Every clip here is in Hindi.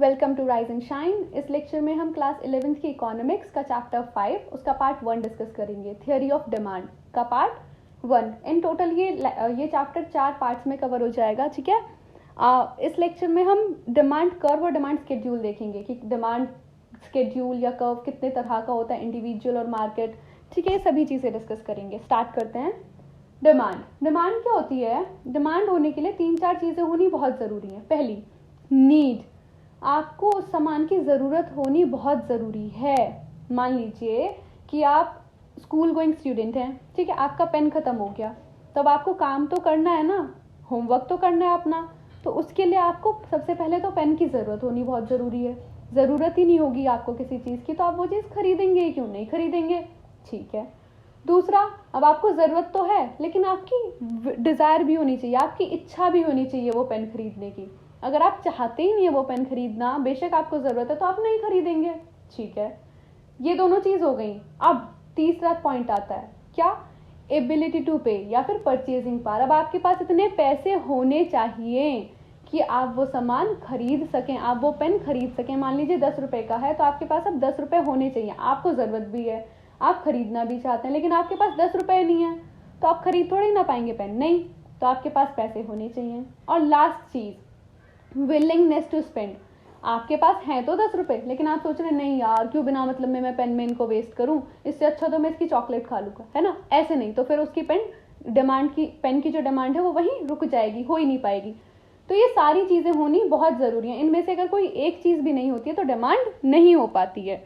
Welcome to rise and shine. इस लेक्चर में हम क्लास 11th की इकोनॉमिक्स का चैप्टर 5 उसका पार्ट 1 डिस्कस करेंगे, थियोरी ऑफ डिमांड का पार्ट 1। इन टोटल ये चैप्टर 4 पार्ट्स में कवर हो जाएगा, ठीक है। इस लेक्चर में हम डिमांड कर्व और डिमांड स्केड्यूल देखेंगे कि डिमांड स्केड्यूल या कर्व कितने तरह का होता है, इंडिविजुअल और मार्केट, ठीक है। ये सभी चीज़ें डिस्कस करेंगे। स्टार्ट करते हैं। डिमांड क्या होती है? डिमांड होने के लिए 3-4 चीज़ें होनी बहुत ज़रूरी हैं। पहली, नीड, आपको उस सामान की ज़रूरत होनी बहुत ज़रूरी है। मान लीजिए कि आप स्कूल गोइंग स्टूडेंट हैं, ठीक है, आपका पेन ख़त्म हो गया, तब आपको काम तो करना है ना, होमवर्क तो करना है अपना, तो उसके लिए आपको सबसे पहले तो पेन की ज़रूरत होनी बहुत ज़रूरी है। ज़रूरत ही नहीं होगी आपको किसी चीज़ की तो आप वो चीज़ खरीदेंगे, क्यों नहीं खरीदेंगे, ठीक है। दूसरा, अब आपको ज़रूरत तो है लेकिन आपकी डिज़ायर भी होनी चाहिए, आपकी इच्छा भी होनी चाहिए वो पेन खरीदने की। अगर आप चाहते ही नहीं है वो पेन खरीदना, बेशक आपको ज़रूरत है, तो आप नहीं खरीदेंगे, ठीक है। ये दोनों चीज़ हो गई। अब तीसरा पॉइंट आता है, क्या? एबिलिटी टू पे या फिर परचेजिंग पावर। अब आपके पास इतने पैसे होने चाहिए कि आप वो सामान खरीद सकें, आप वो पेन खरीद सकें। मान लीजिए 10 रुपये का है तो आपके पास अब 10 रुपये होने चाहिए, आपको ज़रूरत भी है, आप खरीदना भी चाहते हैं, लेकिन आपके पास 10 रुपये नहीं है तो आप खरीद थोड़ी ना पाएंगे पेन, नहीं, तो आपके पास पैसे होने चाहिए। और लास्ट चीज़, विलिंगनेस टू स्पेंड। आपके पास है तो 10 रुपये, लेकिन आप सोच रहे हैं नहीं यार, क्यों बिना मतलब में मैं पेन में इनको वेस्ट करूं, इससे अच्छा तो मैं इसकी चॉकलेट खा लूँगा, है ना। ऐसे नहीं, तो फिर उसकी पेन की जो डिमांड है वो वहीं रुक जाएगी, हो ही नहीं पाएगी। तो ये सारी चीज़ें होनी बहुत ज़रूरी हैं। इनमें से अगर कोई एक चीज़ भी नहीं होती है तो डिमांड नहीं हो पाती है।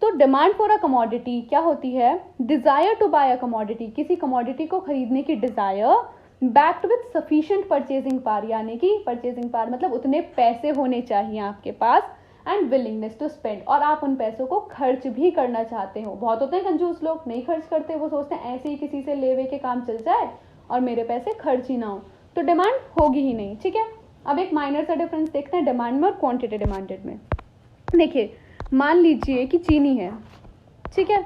तो डिमांड फॉर अ कमोडिटी क्या होती है? Desire to buy a commodity, किसी कमोडिटी को खरीदने की desire, backed with sufficient purchasing power, यानी कि परचेजिंग पावर मतलब उतने पैसे होने चाहिए आपके पास, एंड विलिंगनेस टू स्पेंड, और आप उन पैसों को खर्च भी करना चाहते हो। बहुत होते हैं कंजूस लोग, नहीं खर्च करते, वो सोचते हैं ऐसे ही किसी से ले के काम चल जाए और मेरे पैसे खर्च ही ना हो, तो डिमांड होगी ही नहीं, ठीक है। अब एक माइनर सा डिफरेंस देखते हैं डिमांड में और क्वांटिटी डिमांडेड में। देखिए, मान लीजिए कि चीनी है, ठीक है,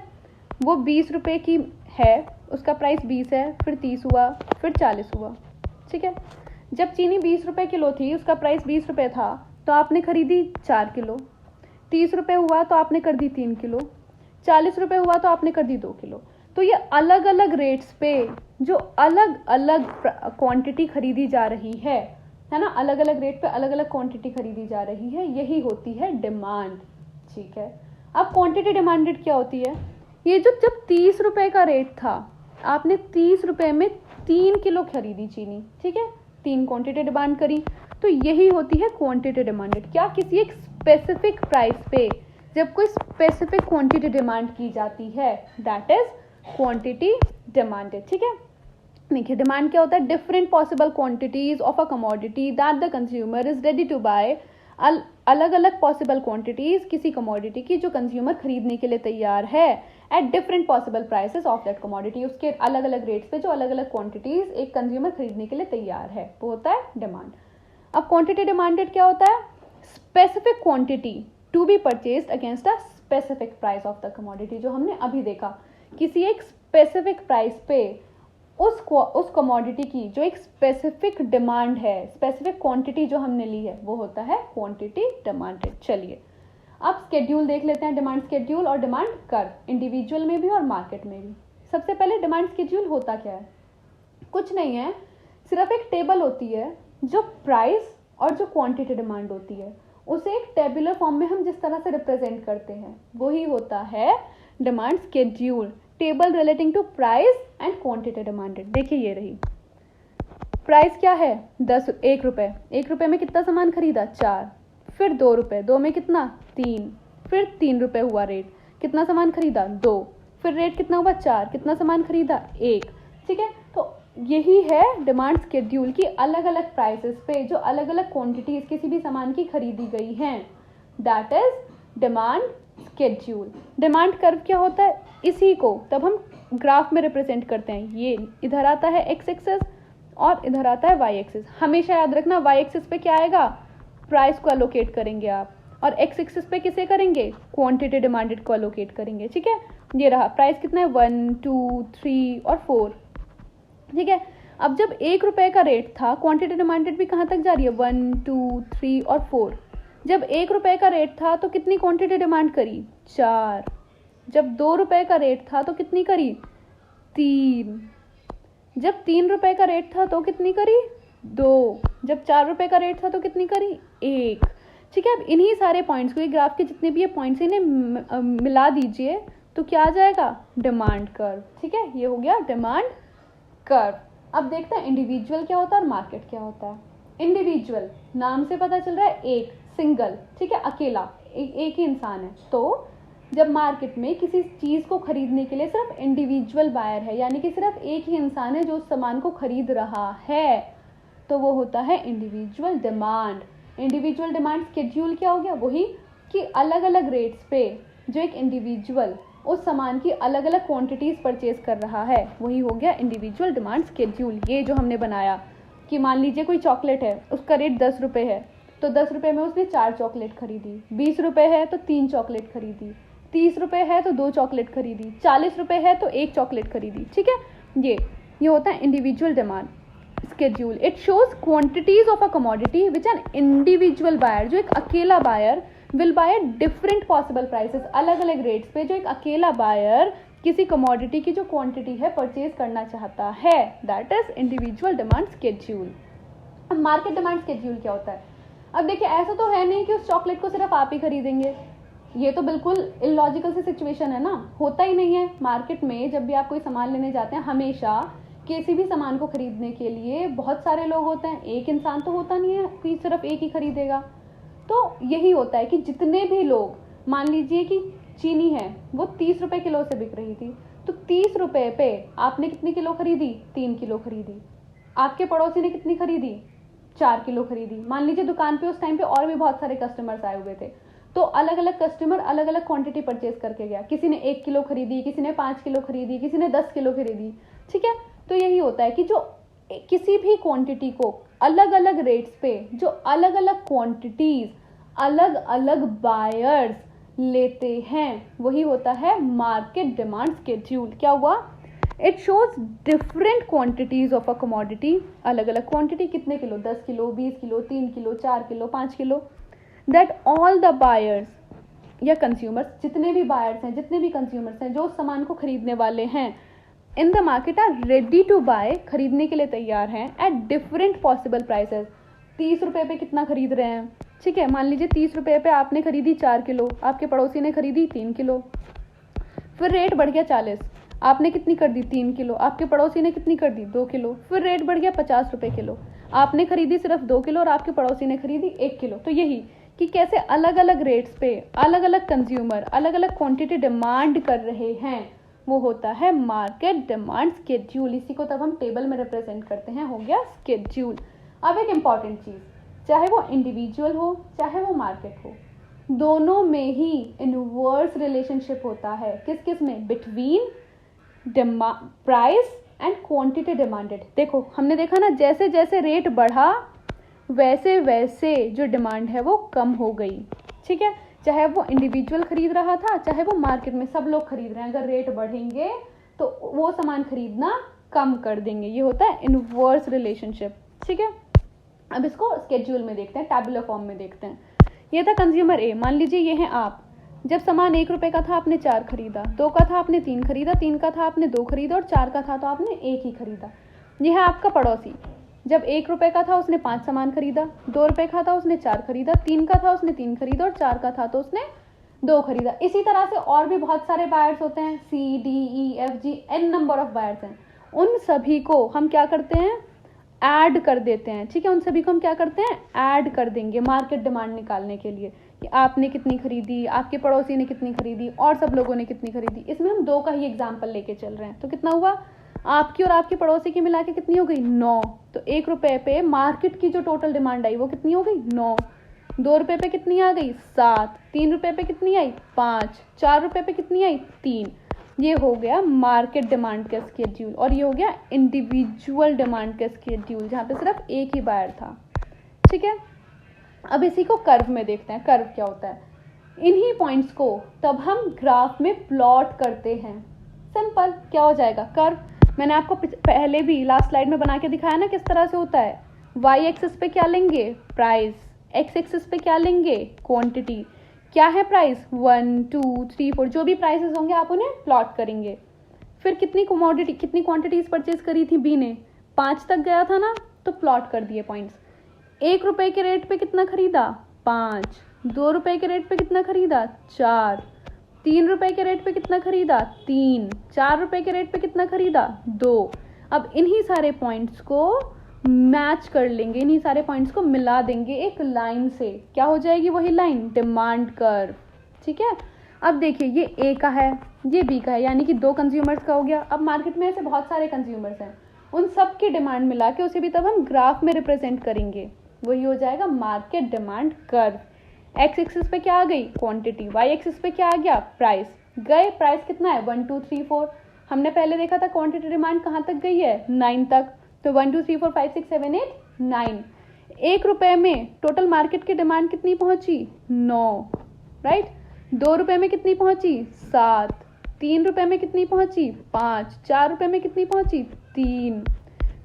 वो 20 रुपये की है, उसका प्राइस 20 है, फिर 30 हुआ, फिर 40 हुआ, ठीक है। जब चीनी 20 रुपये किलो थी, उसका प्राइस 20 रुपये था, तो आपने खरीदी 4 किलो। 30 रुपये हुआ तो आपने कर दी 3 किलो। 40 रुपये हुआ तो आपने कर दी 2 किलो। तो ये अलग अलग रेट्स पे जो अलग अलग क्वांटिटी खरीदी जा रही है ना, अलग अलग रेट पे अलग अलग क्वांटिटी खरीदी जा रही है, यही होती है डिमांड, ठीक है। अब क्वांटिटी डिमांडेड क्या होती है? ये जब 30 रुपये का रेट था, आपने 30 रुपये में 3 किलो खरीदी चीनी, ठीक है, 3 क्वांटिटी डिमांड करी, तो यही होती है क्वांटिटी डिमांडेड। क्या? किसी एक स्पेसिफिक प्राइस पे जब कोई स्पेसिफिक क्वांटिटी डिमांड की जाती है, दैट इज क्वांटिटी डिमांडेड, ठीक है। देखिए, डिमांड क्या होता है? Different possible quantities of a commodity that the consumer is ready to buy. अलग अलग पॉसिबल क्वांटिटीज किसी कमोडिटी की जो कंज्यूमर खरीदने के लिए तैयार है, at different possible prices of that commodity, उसके अलग अलग रेट्स पे जो अलग अलग क्वांटिटीज एक कंज्यूमर खरीदने के लिए तैयार है, वो होता है डिमांड। अब क्वांटिटी डिमांडेड क्या होता है? Specific quantity to be purchased against a specific price of the commodity. जो हमने अभी देखा, किसी एक स्पेसिफिक प्राइस पे उस कमोडिटी की जो एक स्पेसिफिक डिमांड है, स्पेसिफिक क्वांटिटी जो हमने ली है, वो होता है क्वांटिटी डिमांडेड। चलिए अब स्केड्यूल देख लेते हैं, डिमांड स्केड्यूल और डिमांड कर्व, इंडिविजुअल में भी और मार्केट में भी। सबसे पहले डिमांड स्केड्यूल होता क्या है? कुछ नहीं है, सिर्फ एक टेबल होती है जो प्राइस और जो क्वांटिटी डिमांड होती है उसे एक टेबुलर फॉर्म में हम जिस तरह से रिप्रेजेंट करते हैं, वही होता है demand schedule. Table relating to price and quantity demanded. देखिए, ये रही प्राइस क्या है? 1 रुपये। 1 रुपये में कितना सामान खरीदा? 4। फिर 2 रुपये, 2 में कितना? 3। फिर 3 रुपये हुआ रेट, कितना सामान खरीदा? 2। फिर रेट कितना हुआ? 4। कितना सामान खरीदा? 1, ठीक है। तो यही है डिमांड स्केड्यूल की अलग अलग प्राइसेस पे जो अलग अलग क्वांटिटीज किसी भी सामान की खरीदी गई हैं, that is demand schedule. Demand curve क्या होता है? इसी को तब हम ग्राफ में रिप्रेजेंट करते हैं। ये इधर आता है एक्स एक्सिस और इधर आता है वाई एक्सिस। हमेशा याद रखना, वाई एक्सिस पे क्या आएगा? प्राइस को एलोकेट करेंगे आप, और एक्स एक्सिस पे किसे करेंगे? क्वांटिटी डिमांडेड को एलोकेट करेंगे, ठीक है। ये रहा प्राइस कितना है? 1, 2, 3 और 4, ठीक है। अब जब 1 रुपये का रेट था, क्वांटिटी डिमांडेड भी कहाँ तक जा रही है? 1, 2, 3 और 4। जब 1 रुपए का रेट था तो कितनी क्वांटिटी डिमांड करी? 4। जब 2 रुपए का रेट था तो कितनी करी? 3। जब 3 रुपए का रेट था तो कितनी करी? 2। जब 4 रुपए का रेट था तो कितनी करी? 1। ठीक है, अब इन्हीं सारे पॉइंट्स को, ये ग्राफ के जितने भी ये पॉइंट्स इन्हें मिला दीजिए तो क्या आ जाएगा? Demand curve. ठीक है, ये हो गया डिमांड कर्व। अब देखते हैं इंडिविजुअल क्या होता है और मार्केट क्या होता है। इंडिविजुअल, नाम से पता चल रहा है एक, सिंगल, ठीक है, अकेला, एक ही इंसान है। तो जब मार्केट में किसी चीज को खरीदने के लिए सिर्फ इंडिविजुअल बायर है, यानी कि सिर्फ एक ही इंसान है जो उस सामान को खरीद रहा है, तो वो होता है individual demand. Individual demand schedule क्या हो गया? वही कि अलग अलग रेट्स पे जो एक इंडिविजुअल उस सामान की अलग अलग क्वांटिटीज परचेज कर रहा है, वही हो गया इंडिविजुअल डिमांड स्केड्यूल। ये जो हमने बनाया कि मान लीजिए कोई चॉकलेट है, उसका रेट 10 रुपये है, तो 10 रुपये में उसने 4 चॉकलेट खरीदी। 20 रुपये है तो 3 चॉकलेट खरीदी। 30 रुपये है तो 2 चॉकलेट खरीदी। 40 रुपये है तो 1 चॉकलेट खरीदी। ठीक है, ये होता है individual demand schedule. It shows quantities of a commodity which an individual buyer, जो एक अकेला buyer will buy different possible prices, अलग अलग रेट्स पे जो एक अकेला बायर किसी कमोडिटी की जो क्वांटिटी है परचेज करना चाहता है, that is individual demand schedule. अब मार्केट डिमांड स्केड्यूल क्या होता है? अब देखिए, ऐसा तो है नहीं कि उस चॉकलेट को सिर्फ आप ही खरीदेंगे, ये तो बिल्कुल इलॉजिकल सी सिचुएशन है ना, होता ही नहीं है। मार्केट में जब भी आप कोई सामान लेने जाते हैं, हमेशा किसी भी सामान को खरीदने के लिए बहुत सारे लोग होते हैं, एक इंसान तो होता नहीं है कि सिर्फ एक ही खरीदेगा। तो यही होता है कि जितने भी लोग, मान लीजिए कि चीनी है वो 30 रुपए किलो से बिक रही थी, तो 30 रुपए पे आपने कितनी किलो खरीदी? 3 किलो खरीदी। आपके पड़ोसी ने कितनी खरीदी? 4 किलो खरीदी। मान लीजिए दुकान पे उस टाइम पे और भी बहुत सारे कस्टमर्स आए हुए थे, तो अलग अलग कस्टमर अलग अलग क्वांटिटी परचेज करके गया। किसी ने 1 किलो खरीदी, किसी ने 5 किलो खरीदी, किसी ने 10 किलो खरीदी। ठीक है, तो यही होता है कि जो किसी भी क्वांटिटी को अलग अलग रेट्स पे, जो अलग अलग क्वांटिटीज अलग अलग बायर्स लेते हैं, वही होता है मार्केट डिमांड स्केड्यूल। क्या हुआ? It shows different quantities of a commodity, अलग अलग क्वांटिटी, कितने kilo? 10 kilo, 20 kilo, 3 kilo, 4 kilo, 5 kilo, that all the buyers या कंज्यूमर्स, जितने भी बायर्स हैं, जितने भी कंज्यूमर्स हैं जो उस सामान को खरीदने वाले हैं, in the market are ready to buy, खरीदने के लिए तैयार हैं, एट डिफरेंट पॉसिबल प्राइसेस। 30 रुपये पे कितना खरीद रहे हैं? ठीक है, मान लीजिए 30 रुपये पे आपने खरीदी 4 किलो, आपके पड़ोसी ने खरीदी 3 किलो, फिर रेट बढ़ गया 40, आपने कितनी कर दी? 3 किलो, आपके पड़ोसी ने कितनी कर दी? 2 किलो, फिर रेट बढ़ गया 50 रुपये किलो, आपने खरीदी सिर्फ 2 किलो और आपके पड़ोसी ने खरीदी 1 किलो। तो यही कि कैसे अलग अलग रेट्स पे अलग अलग कंज्यूमर अलग अलग क्वांटिटी डिमांड कर रहे हैं, वो होता है मार्केट डिमांड स्केड्यूल। इसी को तब हम टेबल में रिप्रेजेंट करते हैं, हो गया स्केड्यूल। अब एक इंपॉर्टेंट चीज, चाहे वो इंडिविजुअल हो चाहे वो मार्केट हो, दोनों में ही इनवर्स रिलेशनशिप होता है। किस किस में? Between price and quantity demanded. देखो, हमने देखा ना, जैसे जैसे रेट बढ़ा वैसे वैसे जो डिमांड है वो कम हो गई। ठीक है, चाहे वो इंडिविजुअल खरीद रहा था चाहे वो मार्केट में सब लोग खरीद रहे हैं, अगर रेट बढ़ेंगे तो वो सामान खरीदना कम कर देंगे। ये होता है इनवर्स रिलेशनशिप। ठीक है, अब इसको स्केड्यूल में देखते हैं, टैबुलर फॉर्म में देखते हैं। ये था कंज्यूमर ए, मान लीजिए ये है आप। जब सामान 1 रुपए का था आपने 4 खरीदा, 2 का था आपने 3 खरीदा, 3 का था आपने 2 खरीदा और 4 का था तो आपने 1 ही खरीदा। ये है आपका पड़ोसी। जब 1 रुपए का था उसने 5 सामान खरीदा, 2 रुपए का था उसने 4 खरीदा, 3 का था उसने 3 खरीदा और 4 का था तो उसने 2 खरीदा। इसी तरह से और भी बहुत सारे बायर्स होते हैं, C D E F G, N number of buyers हैं। उन सभी को हम क्या करते हैं? ऐड कर देते हैं। ठीक है, उन सभी को हम क्या करते हैं? ऐड कर देंगे मार्केट डिमांड निकालने के लिए कि आपने कितनी खरीदी, आपके पड़ोसी ने कितनी खरीदी और सब लोगों ने कितनी खरीदी। इसमें हम 2 का ही एग्जाम्पल लेके चल रहे हैं, तो कितना हुआ? आपकी और आपके पड़ोसी की मिला के कितनी हो गई? 9। तो 1 रुपए पे मार्केट की जो टोटल डिमांड आई वो कितनी हो गई? 9। 2 रुपए पे कितनी आ गई? 7। 3 रुपए पे कितनी आई? 5। 4 रुपए पे कितनी आई? 3। ये हो गया मार्केट डिमांड का स्केड्यूल। और ये हो गया इंडिविजुअल डिमांड का स्केड्यूल, जहाँ पे सिर्फ एक ही बायर था। ठीक है, अब इसी को कर्व में देखते हैं। कर्व क्या होता है? इन्हीं पॉइंट्स को तब हम ग्राफ में प्लॉट करते हैं। सिंपल, क्या हो जाएगा? कर्व मैंने आपको पहले भी लास्ट स्लाइड में बना के दिखाया ना किस तरह से होता है। वाई एक्सिस पे क्या लेंगे? प्राइस, एक्स एक्सिस पे क्या लेंगे, क्वांटिटी, क्या है प्राइस 1 2 3 4, जो भी प्राइसेस होंगे आप उन्हें प्लॉट करेंगे। फिर कितनी कमोडिटी कितनी क्वांटिटीज परचेज करी थी बी ने, 5 तक गया था ना, तो प्लॉट कर दिए पॉइंट्स। 1 रुपए के रेट पे कितना खरीदा, 5, 2 रुपए के रेट पे कितना खरीदा, 4, 3 रुपए के रेट पे कितना खरीदा, 3, 4 रुपए के रेट पे कितना खरीदा, 2। अब इन्हीं सारे पॉइंट्स को मैच कर लेंगे, इन्हीं सारे पॉइंट्स को मिला देंगे एक लाइन से, क्या हो जाएगी वही लाइन, डिमांड कर्व। ठीक है, अब देखिए ये ए का है, ये बी का है, यानी कि 2 कंज्यूमर्स का हो गया। अब मार्केट में ऐसे बहुत सारे कंज्यूमर्स हैं, उन सब की डिमांड मिला के उसे भी तब हम ग्राफ में रिप्रेजेंट करेंगे, वही हो जाएगा market demand curve. X axis पे क्या आ गई, क्वांटिटी, वाई एक्सिस पे क्या आ गया, प्राइस। गए, प्राइस कितना है 1 2 3 4, हमने पहले देखा था क्वांटिटी डिमांड कहाँ तक गई है, 9 तक, तो 1 2 3 4 5 6 7 8 9। 1 रुपए में टोटल मार्केट की डिमांड कितनी पहुंची, 9, राइट। 2 रुपए में कितनी पहुंची, 7, 3 रुपए में कितनी पहुंची, 5, 4 रुपए में कितनी पहुंची, 3।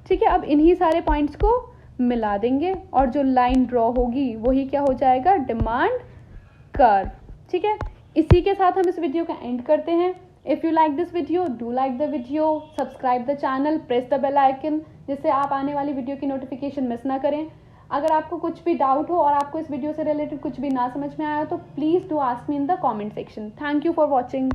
ठीक है, अब इन्हीं सारे पॉइंट्स को मिला देंगे और जो लाइन ड्रॉ होगी वही क्या हो जाएगा, डिमांड कर्व। ठीक है, इसी के साथ हम इस वीडियो का एंड करते हैं। If you like this video, do like the video, subscribe the channel, press the bell icon, जिससे आप आने वाली वीडियो की नोटिफिकेशन मिस ना करें। अगर आपको कुछ भी डाउट हो और आपको इस वीडियो से रिलेटेड कुछ भी ना समझ में आया तो please do ask me in the comment section. Thank you for watching.